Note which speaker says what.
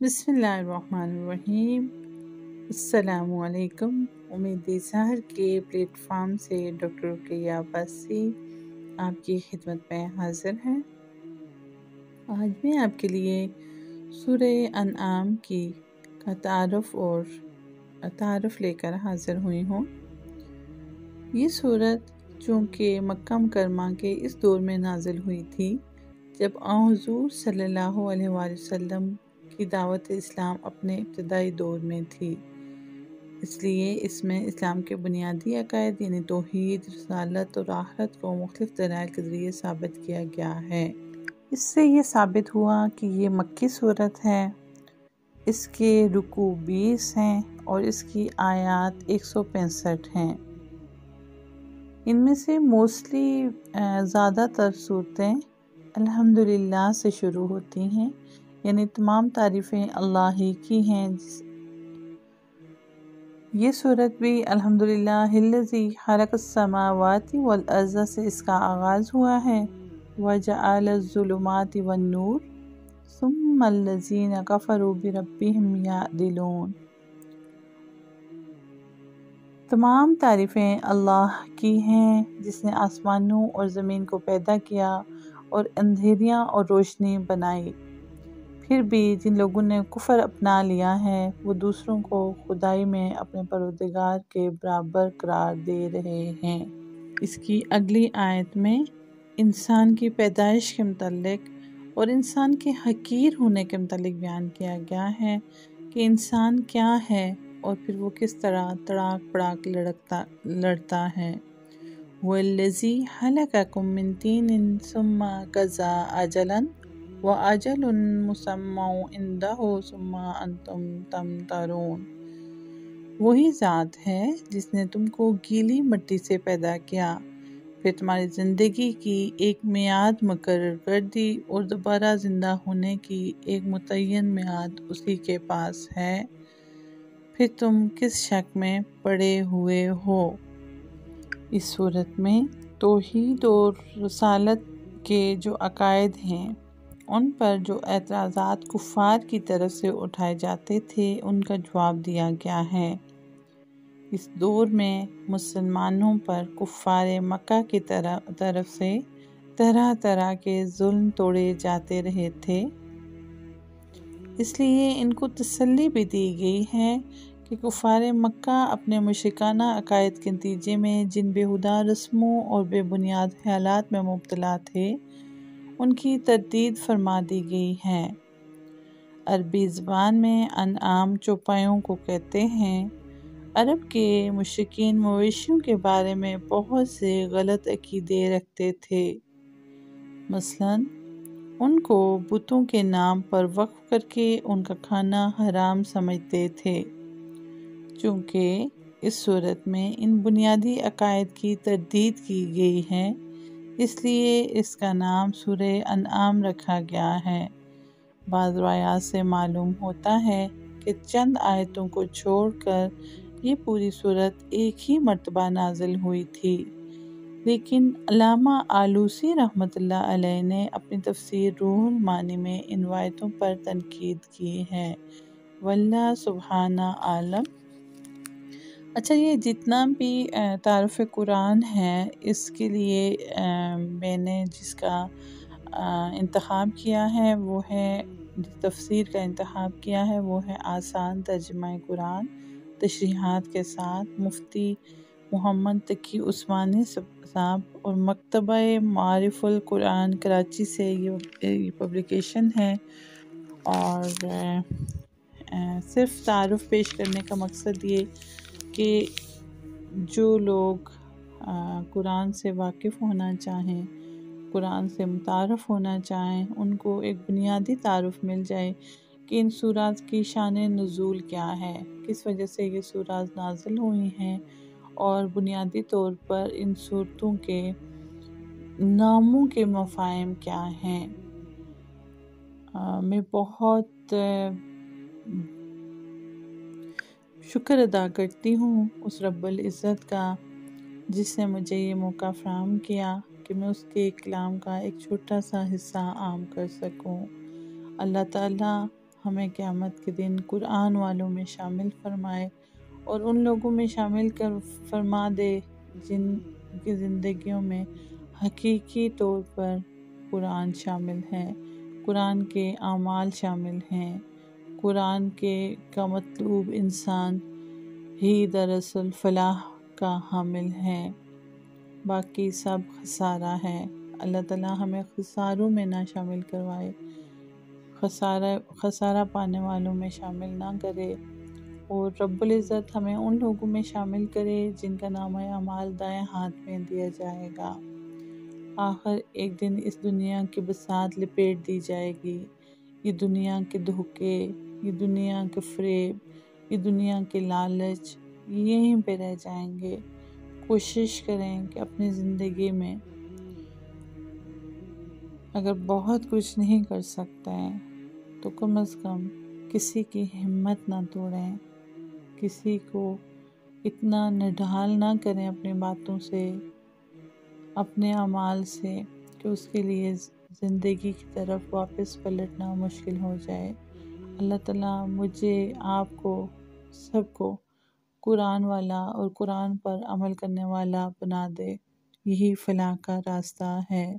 Speaker 1: بسم اللہ الرحمن الرحیم۔ السلام علیکم۔ امید سحر کے پلیٹ فارم سے ڈاکٹر رقیہ عباسی آپ کی خدمت میں حاضر ہیں۔ آج میں آپ کے لیے سورہ انعام کی تعارف لے کر حاضر ہوئی ہوں۔ یہ سورت چونکہ مکہ مکرمہ کے اس دور میں نازل ہوئی تھی جب حضور صلی اللہ علیہ وآلہ وسلم کی دعوت اسلام اپنے ابتدائی دور میں تھی، اس لیے اس میں اسلام کے بنیادی عقائد یعنی توحید، رسالت اور آخرت کو مختلف دلائل کے ذریعے ثابت کیا گیا ہے۔ اس سے یہ ثابت ہوا کہ یہ مکی سورت ہے، اس کے رکوع 20 ہیں اور اس کی آیات 165 ہیں۔ ان میں سے موسٹلی زیادہ تر صورتیں الحمدللہ سے شروع ہوتی ہیں، یعنی تمام تعریفیں اللہ ہی کی ہیں۔ یہ سورت بھی الحمدللہ الذی خلق السماوات والارض سے اس کا آغاز ہوا ہے۔ وجعل الظلمات والنور ثم الذین کفروا بربہم یعدلون۔ تمام تعریفیں اللہ کی ہیں جس نے آسمانوں اور زمین کو پیدا کیا اور اندھیریاں اور روشنی بنائی۔ پھر بھی جن لوگوں نے کفر اپنا لیا ہے وہ دوسروں کو خدائی میں اپنے پروردگار کے برابر قرار دے رہے ہیں۔ اس کی اگلی آیت میں انسان کی پیدائش کے متعلق اور انسان کے حقیر ہونے کے متعلق بیان کیا گیا ہے کہ انسان کیا ہے اور پھر وہ کس طرح تڑاک پڑاک لڑتا ہے۔ وَالَّذِي خَلَقَكُم مِّن طِينٍ ثُمَّ قَضَىٰ أَجَلًا وَأَجَلٌ مُّسَمًّى عِندَهُ ثُمَّ أَنتُمْ تَمْتَرُونَ۔ وہی ذات ہے جس نے تم کو گیلی مٹی سے پیدا کیا، پھر تمہاری زندگی کی ایک میعاد مقرر کر دی اور دوبارہ زندہ ہونے کی ایک متعین میعاد اسی کے پاس ہے، پھر تم کس شک میں پڑے ہوئے ہو۔ اس صورت میں توحید اور رسالت کے جو عقائد ہیں ان پر جو اعتراضات کفار کی طرف سے اٹھائے جاتے تھے ان کا جواب دیا گیا ہے۔ اس دور میں مسلمانوں پر کفار مکہ کی طرف سے طرح طرح کے ظلم توڑے جاتے رہے تھے، اس لیے ان کو تسلی بھی دی گئی ہے کہ کفار مکہ اپنے مشرکانہ عقائد کے نتیجے میں جن بیہودہ رسموں اور بے بنیاد خیالات میں مبتلا تھے ان کی تردید فرما دی گئی ہے۔ عربی زبان میں انعام چوپایوں کو کہتے ہیں۔ عرب کے مشرکین مویشیوں کے بارے میں بہت سے غلط عقیدے رکھتے تھے، مثلاً ان کو بتوں کے نام پر وقف کر کے ان کا کھانا حرام سمجھتے تھے۔ چونکہ اس صورت میں ان بنیادی عقائد کی تردید کی گئی ہے اس لیے اس کا نام سورہ انعام رکھا گیا ہے۔ بعض روایات سے معلوم ہوتا ہے کہ چند آیتوں کو چھوڑ کر یہ پوری سورت ایک ہی مرتبہ نازل ہوئی تھی، لیکن علامہ آلوسی رحمۃ اللہ علیہ نے اپنی تفسیر روح المعانی میں ان روایتوں پر تنقید کی ہے۔ واللہ سبحانہ عالم۔ اچھا، یہ جتنا بھی تعارف قرآن ہے اس کے لیے میں نے جس کا انتخاب کیا ہے وہ ہے، جس تفسیر کا انتخاب کیا ہے وہ ہے آسان ترجمہ قرآن تشریحات کے ساتھ، مفتی محمد تقی عثمانی صاحب اور مکتبہ معارف القرآن کراچی سے یہ پبلیکیشن ہے۔ اور صرف تعارف پیش کرنے کا مقصد یہ کہ جو لوگ قرآن سے واقف ہونا چاہیں، قرآن سے متعارف ہونا چاہیں، ان کو ایک بنیادی تعارف مل جائے کہ ان سورات کی شان نزول کیا ہے، کس وجہ سے یہ سورات نازل ہوئی ہیں اور بنیادی طور پر ان سورتوں کے ناموں کے مفاہیم کیا ہیں۔ میں بہت شکر ادا کرتی ہوں اس رب العزت کا جس نے مجھے یہ موقع فراہم کیا کہ میں اس کے کلام کا ایک چھوٹا سا حصہ عام کر سکوں۔ اللہ تعالیٰ ہمیں قیامت کے دن قرآن والوں میں شامل فرمائے اور ان لوگوں میں شامل فرما دے جن کی زندگیوں میں حقیقی طور پر قرآن شامل ہے، قرآن کے اعمال شامل ہیں، قرآن کا مطلوب انسان ہی دراصل فلاح کا حامل ہے، باقی سب خسارہ ہے۔ اللہ تعالیٰ ہمیں خساروں میں نہ شامل کروائے، خسارہ پانے والوں میں شامل نہ کرے، اور رب العزت ہمیں ان لوگوں میں شامل کرے جن کا نامہ اعمال دائیں ہاتھ میں دیا جائے گا۔ آخر ایک دن اس دنیا کی بساط لپیٹ دی جائے گی، یہ دنیا کے دھوکے، یہ دنیا کے فریب، یہ دنیا کے لالچ یہیں پہ رہ جائیں گے۔ کوشش کریں کہ اپنی زندگی میں اگر بہت کچھ نہیں کر سکتے ہیں تو کم از کم کسی کی ہمت نہ توڑیں، کسی کو اتنا نڈھال نہ کریں اپنی باتوں سے، اپنے اعمال سے، کہ اس کے لیے زندگی کی طرف واپس پلٹنا مشکل ہو جائے۔ اللہ تعالیٰ مجھے، آپ کو، سب کو قرآن والا اور قرآن پر عمل کرنے والا بنا دے، یہی فلاح کا راستہ ہے۔